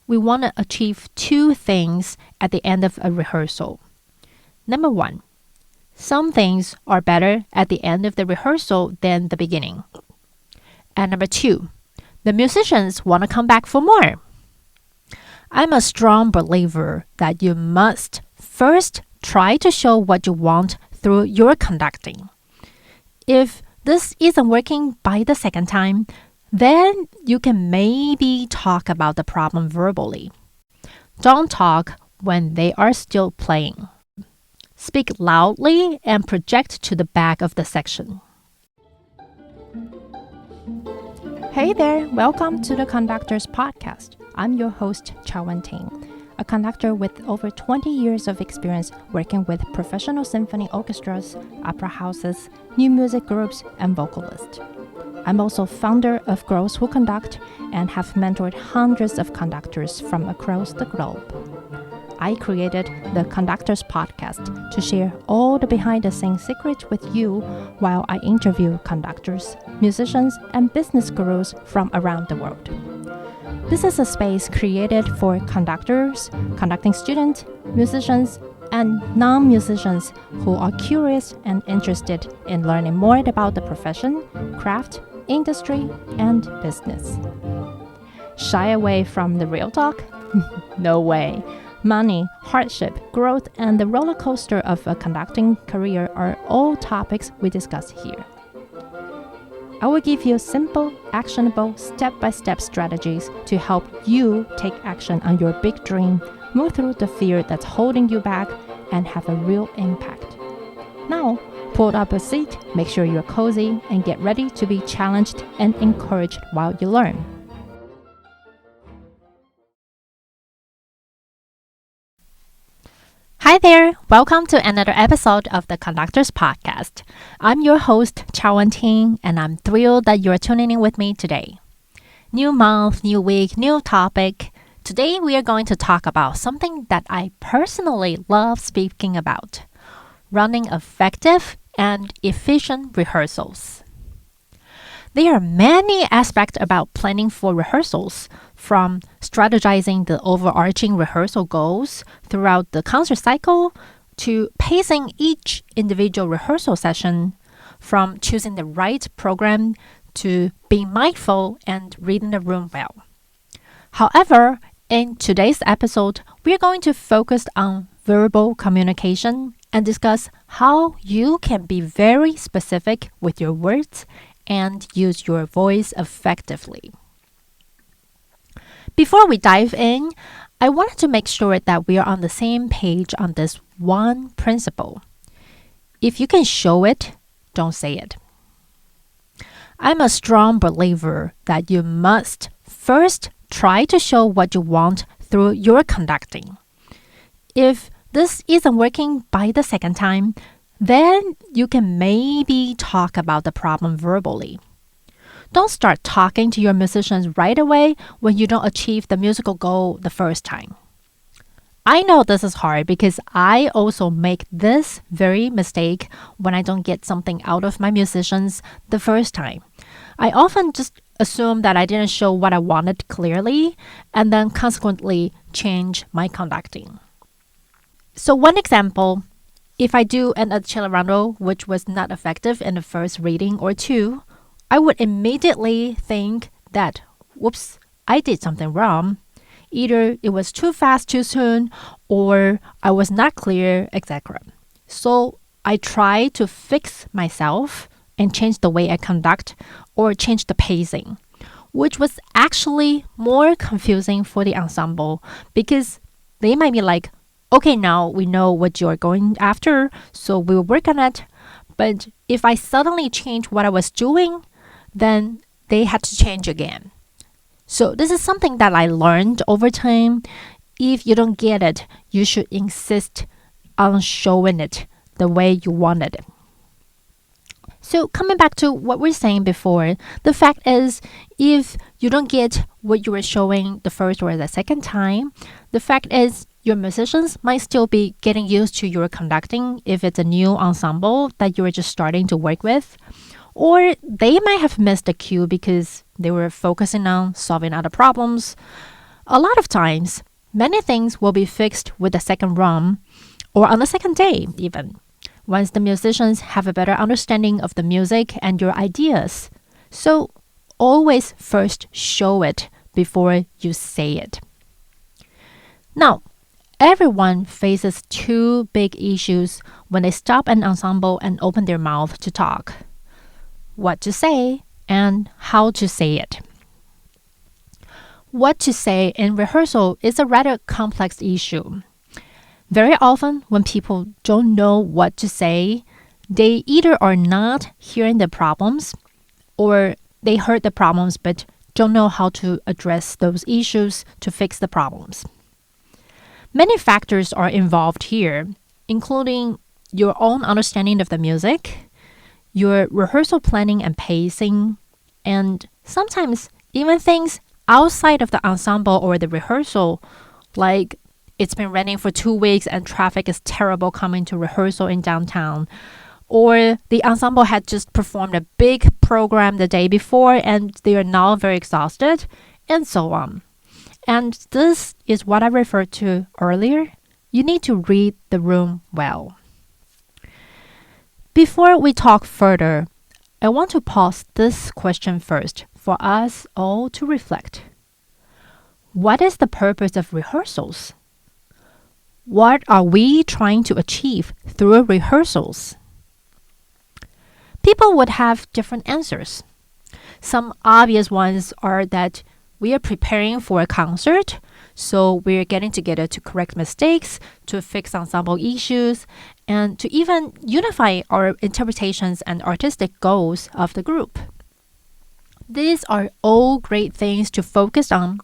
we want to achieve two things at the end of a rehearsal. Number one, some things are better at the end of the rehearsal than the beginning. And number two, the musicians want to come back for more. I'm a strong believer that you must first try to show what you want through your conducting. If this isn't working by the second time, then you can maybe talk about the problem verbally. Don't talk when they are still playing. Speak loudly and project to the back of the section. Hey there, welcome to the Conductors Podcast. I'm your host, Ting, a conductor with over 20 years of experience working with professional symphony orchestras, opera houses, new music groups, and vocalists. I'm also founder of Girls Who Conduct and have mentored hundreds of conductors from across the globe. I created the Conductors Podcast to share all the behind-the-scenes secrets with you while I interview conductors, musicians, and business gurus from around the world. This is a space created for conductors, conducting students, musicians, and non-musicians who are curious and interested in learning more about the profession, craft, industry, and business. Shy away from the real talk? No way. Money, hardship, growth, and the roller coaster of a conducting career are all topics we discuss here. I will give you simple, actionable, step-by-step strategies to help you take action on your big dream, move through the fear that's holding you back, and have a real impact. Now, pull up a seat, make sure you're cozy, and get ready to be challenged and encouraged while you learn. Hi there, welcome to another episode of the Conductors Podcast. I'm your host, Ting, and I'm thrilled that you're tuning in with me today. New month, new week, new topic. Today we are going to talk about something that I personally love speaking about: running effective and efficient rehearsals. There are many aspects about planning for rehearsals, from strategizing the overarching rehearsal goals throughout the concert cycle to pacing each individual rehearsal session, from choosing the right program to being mindful and reading the room well. However, in today's episode, we are going to focus on verbal communication and discuss how you can be very specific with your words and use your voice effectively. Before we dive in, I wanted to make sure that we are on the same page on this one principle. If you can show it, don't say it. I'm a strong believer that you must first try to show what you want through your conducting. If this isn't working by the second time, then you can maybe talk about the problem verbally. Don't start talking to your musicians right away when you don't achieve the musical goal the first time. I know this is hard because I also make this very mistake when I don't get something out of my musicians the first time. I often just assume that I didn't show what I wanted clearly and then consequently change my conducting. So one example, if I do an accelerando which was not effective in the first reading or two, I would immediately think that, whoops, I did something wrong. Either it was too fast too soon or I was not clear, etc. So I try to fix myself and change the way I conduct or change the pacing, which was actually more confusing for the ensemble because they might be like, okay, now we know what you're going after, so we'll work on it. But if I suddenly change what I was doing, then they had to change again. So this is something that I learned over time. If you don't get it, you should insist on showing it the way you wanted it. So coming back to what we were saying before, the fact is, if you don't get what you were showing the first or the second time, the fact is your musicians might still be getting used to your conducting if it's a new ensemble that you were just starting to work with. Or they might have missed the cue because they were focusing on solving other problems. A lot of times, many things will be fixed with the second run or on the second day even, once the musicians have a better understanding of the music and your ideas. So always first show it before you say it. Now, everyone faces two big issues when they stop an ensemble and open their mouth to talk: what to say and how to say it. What to say in rehearsal is a rather complex issue. Very often, when people don't know what to say, they either are not hearing the problems or they heard the problems but don't know how to address those issues to fix the problems. Many factors are involved here, including your own understanding of the music, your rehearsal planning and pacing, and sometimes even things outside of the ensemble or the rehearsal, like it's been raining for 2 weeks and traffic is terrible coming to rehearsal in downtown, or the ensemble had just performed a big program the day before and they are now very exhausted, and so on. And this is what I referred to earlier. You need to read the room well. Before we talk further, I want to pause this question first for us all to reflect. What is the purpose of rehearsals? What are we trying to achieve through rehearsals? People would have different answers. Some obvious ones are that we are preparing for a concert, so we're getting together to correct mistakes, to fix ensemble issues, and to even unify our interpretations and artistic goals of the group. These are all great things to focus on,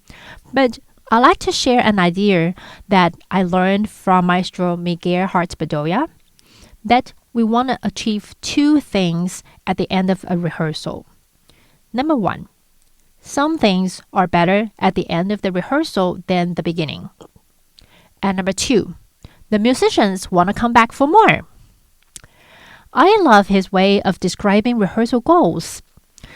but I'd like to share an idea that I learned from Maestro Miguel Hartz-Bedoya, that we want to achieve two things at the end of a rehearsal. Number one, some things are better at the end of the rehearsal than the beginning. And number two, the musicians want to come back for more. I love his way of describing rehearsal goals.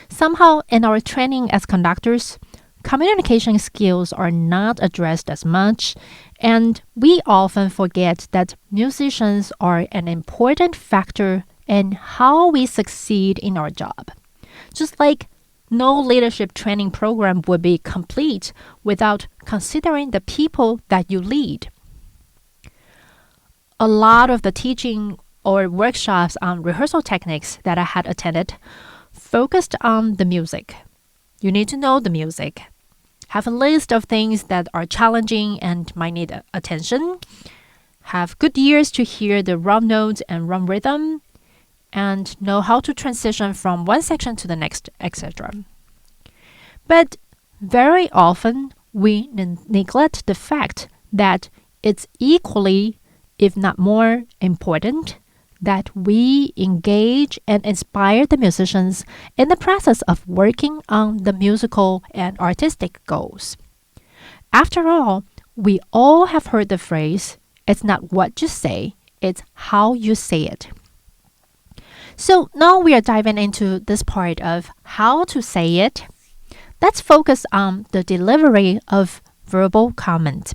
Somehow, in our training as conductors, communication skills are not addressed as much, and we often forget that musicians are an important factor in how we succeed in our job. Just like no leadership training program would be complete without considering the people that you lead. A lot of the teaching or workshops on rehearsal techniques that I had attended focused on the music. You need to know the music. Have a list of things that are challenging and might need attention. Have good ears to hear the run notes and run rhythm, and know how to transition from one section to the next, etc. But very often, we neglect the fact that it's equally, if not more, important that we engage and inspire the musicians in the process of working on the musical and artistic goals. After all, we all have heard the phrase, "It's not what you say, it's how you say it." So now we are diving into this part of how to say it. Let's focus on the delivery of verbal comment.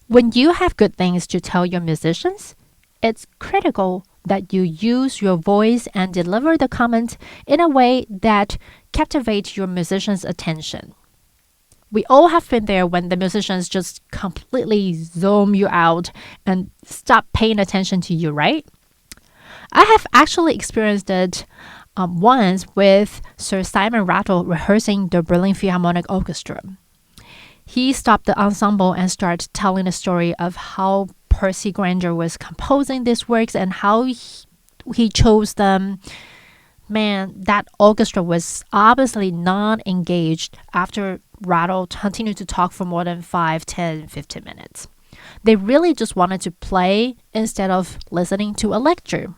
When you have good things to tell your musicians, it's critical that you use your voice and deliver the comment in a way that captivates your musicians' attention. We all have been there when the musicians just completely zoom you out and stop paying attention to you, right? I have actually experienced it once with Sir Simon Rattle rehearsing the Berlin Philharmonic Orchestra. He stopped the ensemble and started telling the story of how Percy Grainger was composing these works and how he chose them. Man, that orchestra was obviously not engaged after Rattle continued to talk for more than 5, 10, 15 minutes. They really just wanted to play instead of listening to a lecture.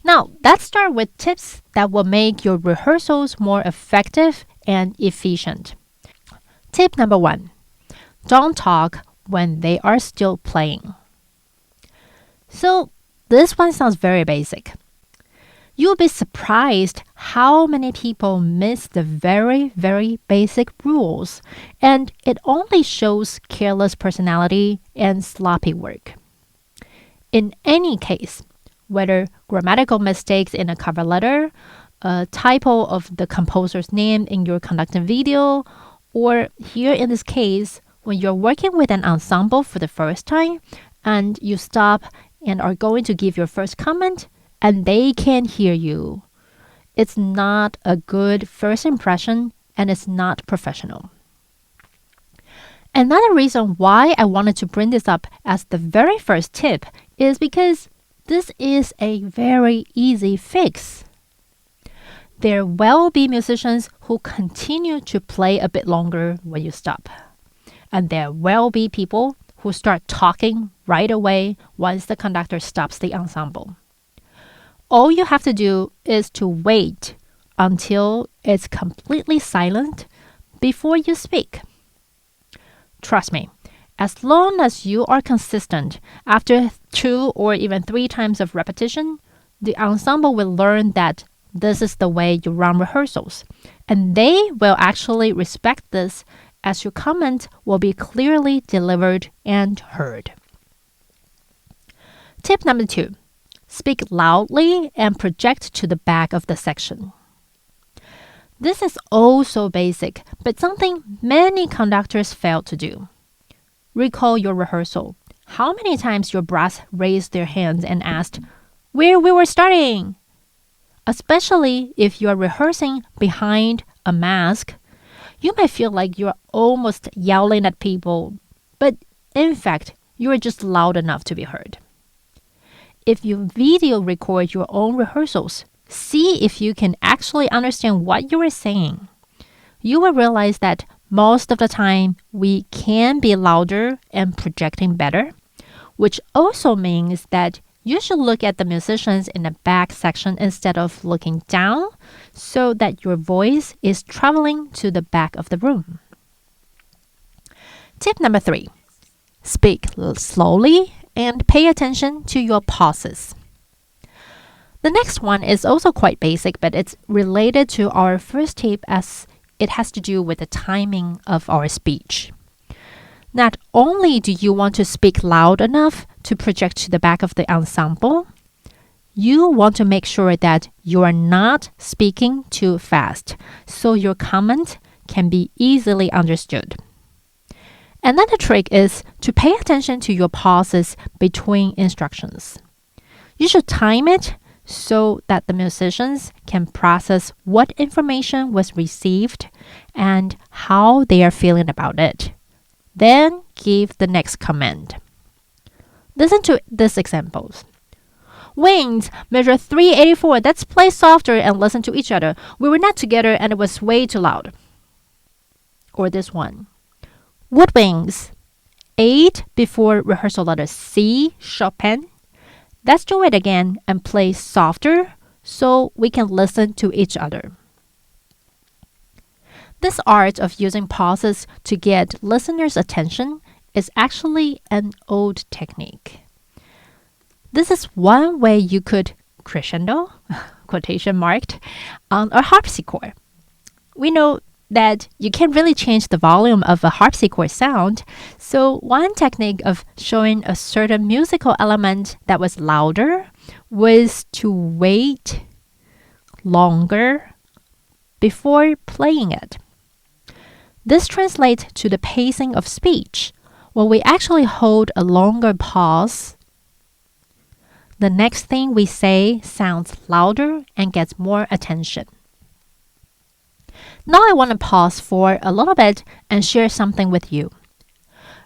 Now, let's start with tips that will make your rehearsals more effective and efficient. Tip number 1, don't talk when they are still playing. So, this one sounds very basic. You'll be surprised how many people miss the very, very basic rules, and it only shows careless personality and sloppy work. In any case, whether grammatical mistakes in a cover letter, a typo of the composer's name in your conducting video, or here in this case, when you're working with an ensemble for the first time and you stop and are going to give your first comment and they can't hear you, it's not a good first impression and it's not professional. Another reason why I wanted to bring this up as the very first tip is because this is a very easy fix. There will be musicians who continue to play a bit longer when you stop. And there will be people who start talking right away once the conductor stops the ensemble. All you have to do is to wait until it's completely silent before you speak. Trust me, as long as you are consistent, after 2 or even 3 times of repetition, the ensemble will learn that this is the way you run rehearsals, and they will actually respect this as your comment will be clearly delivered and heard. Tip number 2. Speak loudly and project to the back of the section. This is also basic, but something many conductors fail to do. Recall your rehearsal. How many times your brass raised their hands and asked, "Where we were starting?" Especially if you are rehearsing behind a mask, you might feel like you're almost yelling at people, but in fact, you are just loud enough to be heard. If you video record your own rehearsals, see if you can actually understand what you are saying. You will realize that most of the time we can be louder and projecting better, which also means that you should look at the musicians in the back section instead of looking down so that your voice is traveling to the back of the room. Tip number 3. Speak slowly and pay attention to your pauses. The next one is also quite basic, but it's related to our first tip as it has to do with the timing of our speech. Not only do you want to speak loud enough to project to the back of the ensemble, you want to make sure that you are not speaking too fast so your comment can be easily understood. Another trick is to pay attention to your pauses between instructions. You should time it so that the musicians can process what information was received and how they are feeling about it. Then give the next command. Listen to these examples. Wings, measure 384. Let's play softer and listen to each other. We were not together and it was way too loud. Or this one. Woodwings, 8 before rehearsal letter C, Chopin. Let's do it again and play softer so we can listen to each other. This art of using pauses to get listeners' attention is actually an old technique. This is one way you could crescendo, quotation marked, on a harpsichord. We know that you can't really change the volume of a harpsichord sound, so one technique of showing a certain musical element that was louder was to wait longer before playing it. This translates to the pacing of speech. When we actually hold a longer pause, the next thing we say sounds louder and gets more attention. Now I want to pause for a little bit and share something with you.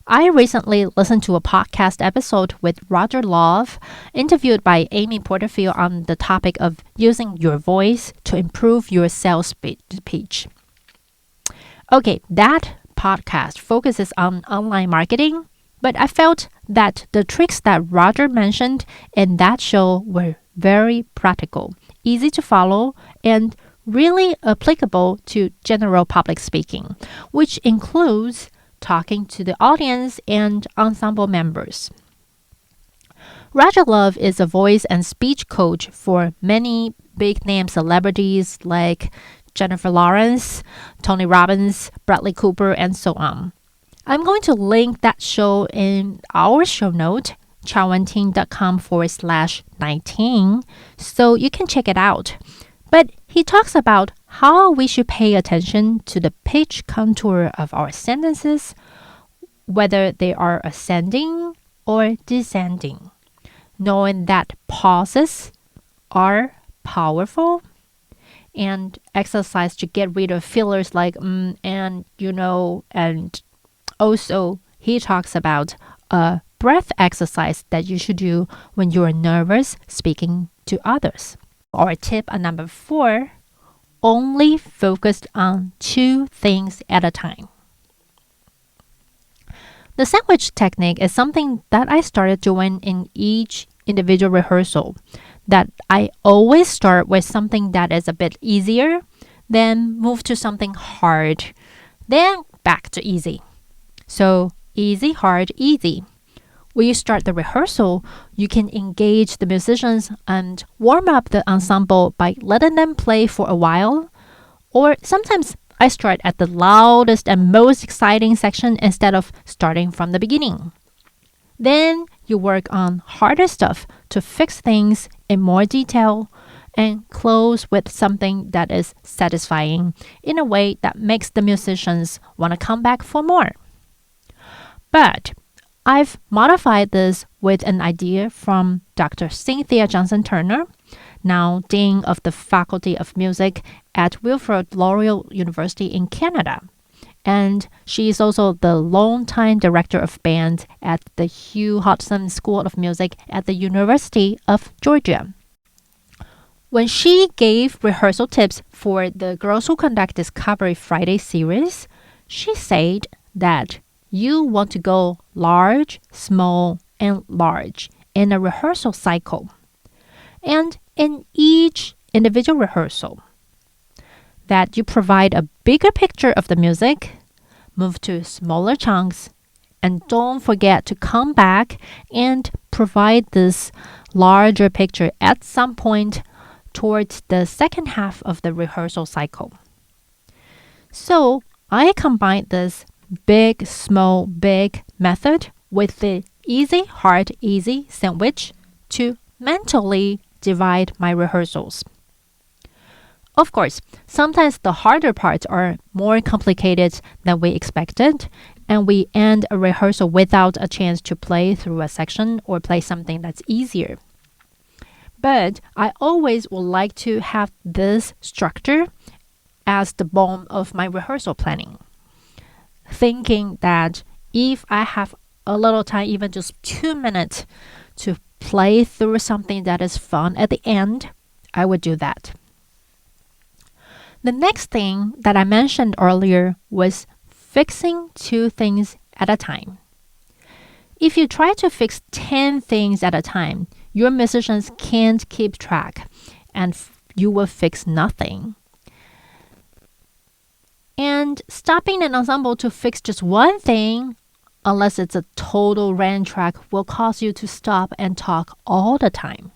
I recently listened to a podcast episode with Roger Love, interviewed by Amy Porterfield on the topic of using your voice to improve your sales pitch. Okay, that podcast focuses on online marketing, but I felt that the tricks that Roger mentioned in that show were very practical, easy to follow, and really applicable to general public speaking, which includes talking to the audience and ensemble members. Roger Love is a voice and speech coach for many big name celebrities like Jennifer Lawrence, Tony Robbins, Bradley Cooper, and so on. I'm going to link that show in our show note, chaoandting.com/19, so you can check it out. But he talks about how we should pay attention to the pitch contour of our sentences, whether they are ascending or descending, knowing that pauses are powerful, and exercise to get rid of fillers like and and also he talks about a breath exercise that you should do when you are nervous speaking to others. Or tip number 4, only focus on 2 things at a time. The sandwich technique is something that I started doing in each individual rehearsal, that I always start with something that is a bit easier, then move to something hard, then back to easy. So easy, hard, easy. When you start the rehearsal, you can engage the musicians and warm up the ensemble by letting them play for a while. Or sometimes I start at the loudest and most exciting section instead of starting from the beginning. Then you work on harder stuff to fix things in more detail and close with something that is satisfying in a way that makes the musicians want to come back for more. But I've modified this with an idea from Dr. Cynthia Johnson Turner, now Dean of the Faculty of Music at Wilfrid Laurier University in Canada. And she is also the longtime director of band at the Hugh Hodgson School of Music at the University of Georgia. When she gave rehearsal tips for the Girls Who Conduct Discovery Friday series, she said that you want to go large, small, and large in a rehearsal cycle. And in each individual rehearsal, that you provide a bigger picture of the music, move to smaller chunks, and don't forget to come back and provide this larger picture at some point towards the second half of the rehearsal cycle. So I combined this big, small, big method with the easy, hard, easy sandwich to mentally divide my rehearsals. Of course, sometimes the harder parts are more complicated than we expected, and we end a rehearsal without a chance to play through a section or play something that's easier. But I always would like to have this structure as the bone of my rehearsal planning, thinking that if I have a little time, even just 2 minutes, to play through something that is fun at the end, I would do that. The next thing that I mentioned earlier was fixing 2 things at a time. If you try to fix 10 things at a time, your musicians can't keep track and you will fix nothing. And stopping an ensemble to fix just one thing, unless it's a total rain track, will cause you to stop and talk all the time.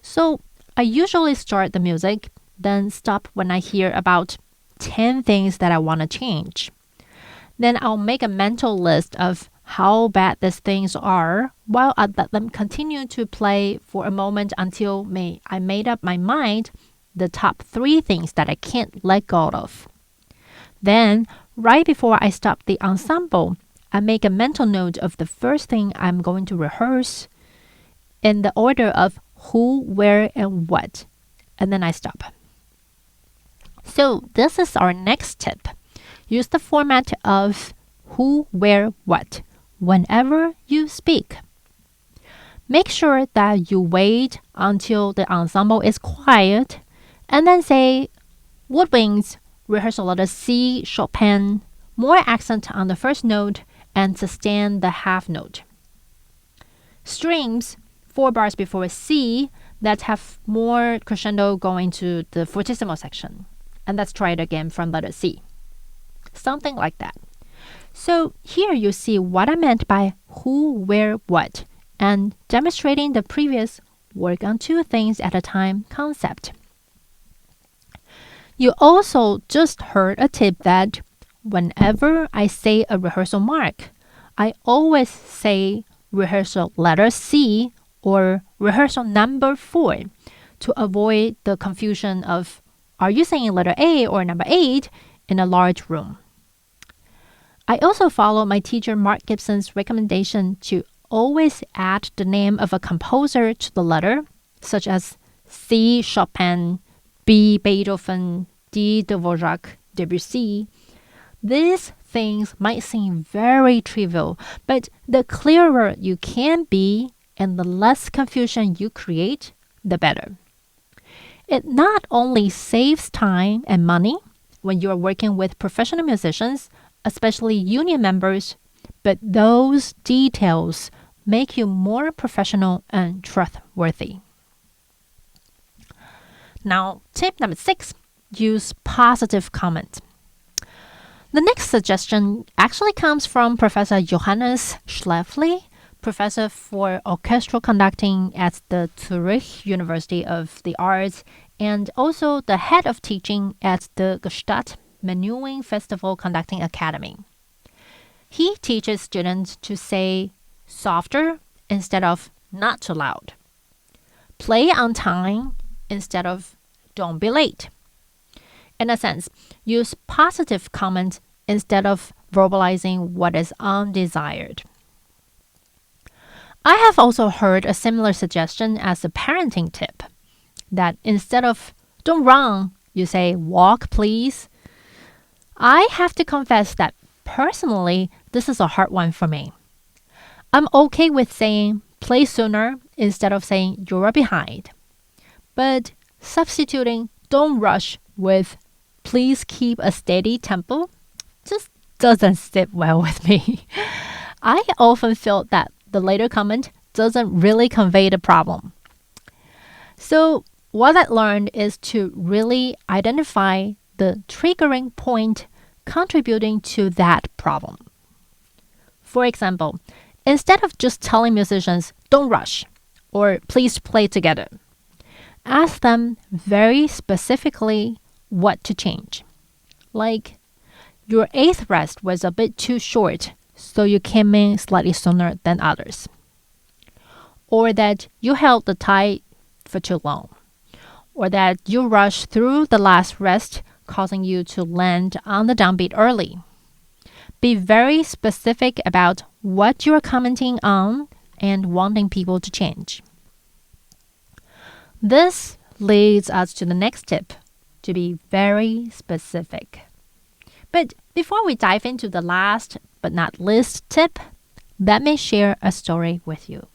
So I usually start the music, then stop when I hear about 10 things that I want to change. Then I'll make a mental list of how bad these things are while I let them continue to play for a moment until I made up my mind the top 3 things that I can't let go of. Then, right before I stop the ensemble, I make a mental note of the first thing I'm going to rehearse in the order of who, where, and what. And then I stop. So this is our next tip. Use the format of who, where, what whenever you speak. Make sure that you wait until the ensemble is quiet and then say, woodwinds, rehearsal letter C, Chopin, more accent on the first note and sustain the half note. Strings, 4 bars before C, that have more crescendo going to the fortissimo section. And let's try it again from letter C. Something like that. So here you see what I meant by who, where, what, and demonstrating the previous work on 2 things at a time concept. You also just heard a tip that whenever I say a rehearsal mark, I always say rehearsal letter C or rehearsal number 4 to avoid the confusion of are you saying letter A or number 8 in a large room. I also follow my teacher Mark Gibson's recommendation to always add the name of a composer to the letter, such as C. Chopin, B. Beethoven, D. Dvorak, Debussy. These things might seem very trivial, but the clearer you can be and the less confusion you create, the better. It not only saves time and money when you are working with professional musicians, especially union members, but those details make you more professional and trustworthy. Now, tip number 6, use positive comment. The next suggestion actually comes from Professor Johannes Schlafly, professor for orchestral conducting at the Zurich University of the Arts and also the head of teaching at the Gstaad Menuhin Festival Conducting Academy. He teaches students to say softer instead of not too loud. Play on time instead of don't be late. In a sense, use positive comment instead of verbalizing what is undesired. I have also heard a similar suggestion as a parenting tip, that instead of don't run, you say walk please. I have to confess that personally, this is a hard one for me. I'm okay with saying play sooner instead of saying you're behind. But substituting don't rush with please keep a steady tempo just doesn't sit well with me. I often feel that the later comment doesn't really convey the problem. So what I learned is to really identify the triggering point contributing to that problem. For example, instead of just telling musicians, don't rush, or please play together, ask them very specifically what to change. Like, your 8th rest was a bit too short, so you came in slightly sooner than others. Or that you held the tight for too long. Or that you rushed through the last rest, causing you to land on the downbeat early. Be very specific about what you are commenting on and wanting people to change. This leads us to the next tip, to be very specific. But before we dive into the last but not least tip, let me share a story with you.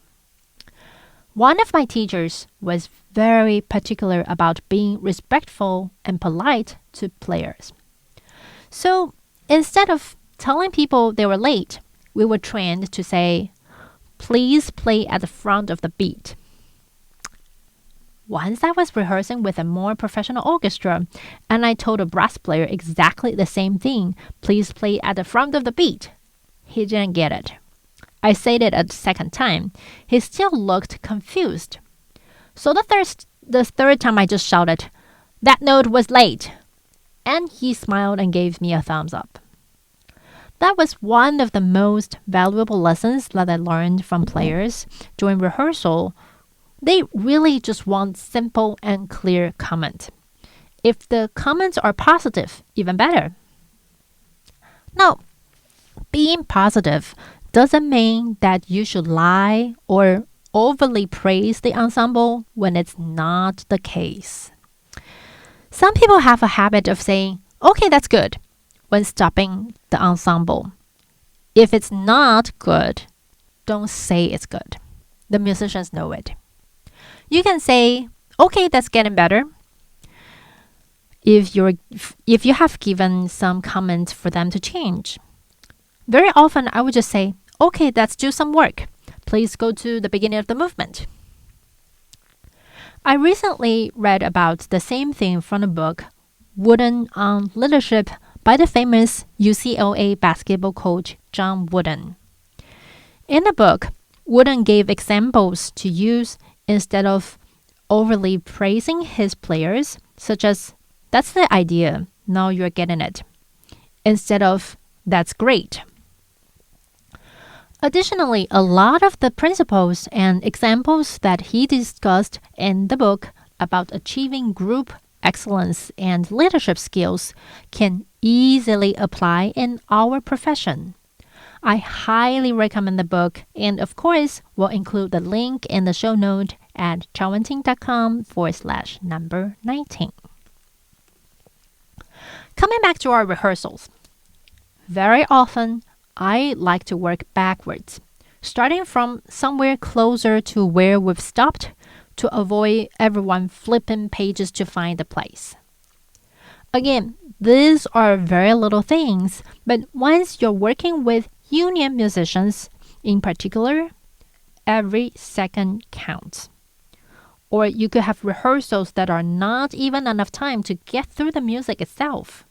One of my teachers was very particular about being respectful and polite to players. So instead of telling people they were late, we were trained to say, please play at the front of the beat. Once I was rehearsing with a more professional orchestra, and I told a brass player exactly the same thing, please play at the front of the beat. He didn't get it. I said it a second time. He still looked confused. So the third time I just shouted, that note was late. And he smiled and gave me a thumbs up. That was one of the most valuable lessons that I learned from players during rehearsal. They really just want simple and clear comment. If the comments are positive, even better. Now, being positive doesn't mean that you should lie or overly praise the ensemble when it's not the case. Some people have a habit of saying, okay, that's good, when stopping the ensemble. If it's not good, don't say it's good. The musicians know it. You can say, okay, that's getting better. If you have given some comments for them to change. Very often I would just say, okay, let's do some work. Please go to the beginning of the movement. I recently read about the same thing from a book, Wooden on Leadership, by the famous UCLA basketball coach John Wooden. In the book, Wooden gave examples to use instead of overly praising his players, such as That's the idea. Now you're getting it. Instead of, that's great. Additionally, a lot of the principles and examples that he discussed in the book about achieving group excellence and leadership skills can easily apply in our profession. I highly recommend the book, and of course, we'll include the link in the show note at chaowenting.com/number 19. Coming back to our rehearsals. Very often, I like to work backwards, starting from somewhere closer to where we've stopped to avoid everyone flipping pages to find the place. Again, these are very little things, but once you're working with union musicians in particular, every second counts. Or you could have rehearsals that are not even enough time to get through the music itself.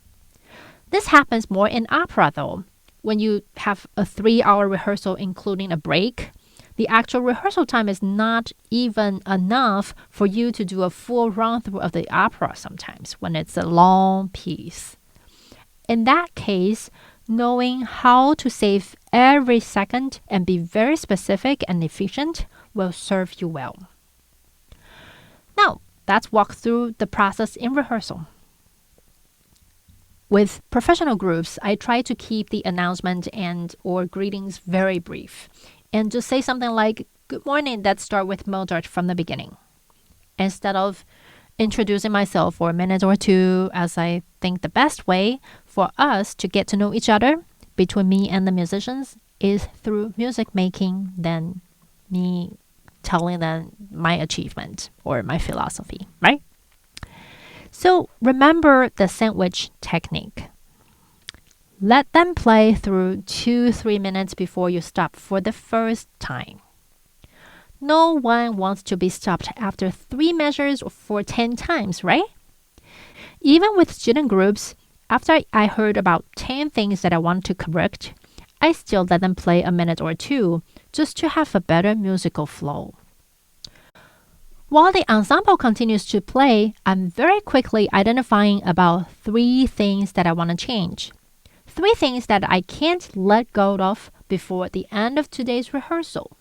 This happens more in opera though. When you have a 3-hour rehearsal including a break, the actual rehearsal time is not even enough for you to do a full run-through of the opera sometimes when it's a long piece. In that case, knowing how to save every second and be very specific and efficient will serve you well. Now, let's walk through the process in rehearsal. With professional groups, I try to keep the announcement and or greetings very brief and just say something like, "Good morning," that start with Mozart from the beginning. Instead of introducing myself for a minute or two, as I think the best way for us to get to know each other between me and the musicians is through music making than me telling them my achievement or my philosophy, right? So remember the sandwich technique. Let them play through 2-3 minutes before you stop for the first time. No one wants to be stopped after 3 measures or for 10 times, right? Even with student groups, after I heard about 10 things that I want to correct, I still let them play a minute or two just to have a better musical flow. While the ensemble continues to play, I'm very quickly identifying about 3 things that I want to change. 3 things that I can't let go of before the end of today's rehearsal.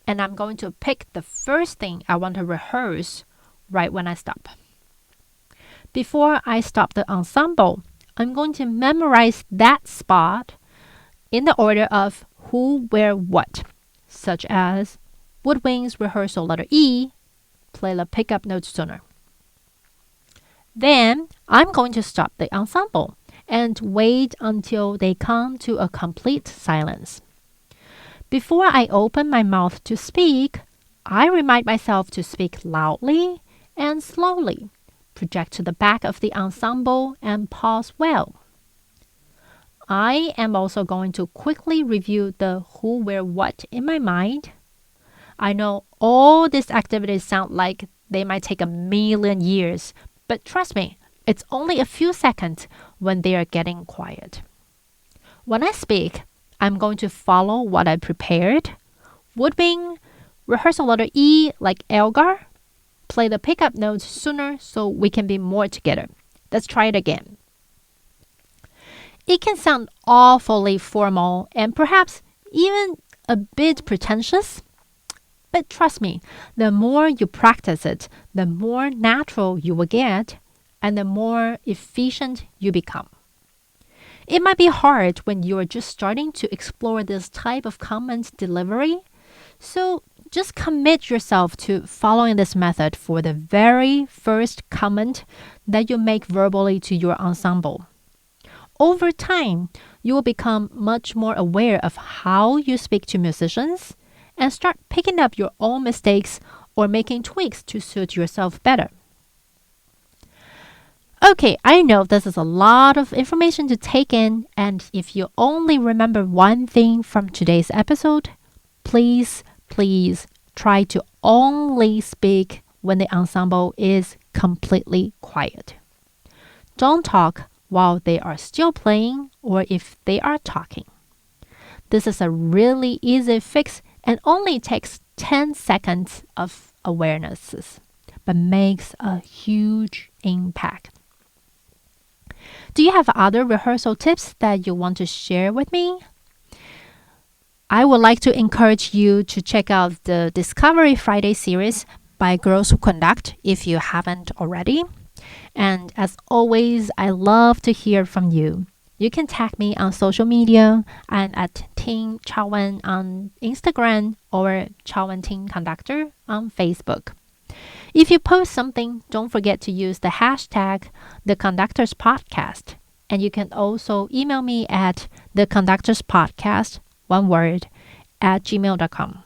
And I'm going to pick the first thing I want to rehearse right when I stop. Before I stop the ensemble, I'm going to memorize that spot in the order of who, where, what, such as woodwinds rehearsal letter E, play the pickup notes sooner. Then I'm going to stop the ensemble and wait until they come to a complete silence. Before I open my mouth to speak, I remind myself to speak loudly and slowly, project to the back of the ensemble, and pause well. I am also going to quickly review the who, where, what in my mind. I know all these activities sound like they might take a million years, but trust me, it's only a few seconds when they are getting quiet. When I speak, I'm going to follow what I prepared. Woodwind, rehearsal letter E like Elgar. Play the pickup notes sooner so we can be more together. Let's try it again. It can sound awfully formal and perhaps even a bit pretentious. But trust me, the more you practice it, the more natural you will get and the more efficient you become. It might be hard when you're just starting to explore this type of comment delivery, so just commit yourself to following this method for the very first comment that you make verbally to your ensemble. Over time, you will become much more aware of how you speak to musicians and start picking up your own mistakes or making tweaks to suit yourself better. Okay, I know this is a lot of information to take in, and if you only remember one thing from today's episode, please try to only speak when the ensemble is completely quiet. Don't talk while they are still playing or if they are talking. This is a really easy fix and only takes 10 seconds of awareness, but makes a huge impact. Do you have other rehearsal tips that you want to share with me? I would like to encourage you to check out the Discovery Friday series by Girls Who Conduct if you haven't already. And as always, I love to hear from you. You can tag me on social media. I'm at Ting Chaowen on Instagram or Chaowen Ting Conductor on Facebook. If you post something, don't forget to use the hashtag The Conductors Podcast. And you can also email me at theconductorspodcast, one word, at gmail.com.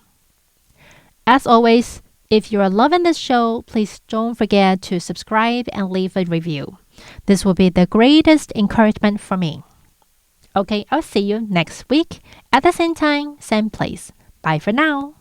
As always, if you are loving this show, please don't forget to subscribe and leave a review. This will be the greatest encouragement for me. Okay, I'll see you next week at the same time, same place. Bye for now.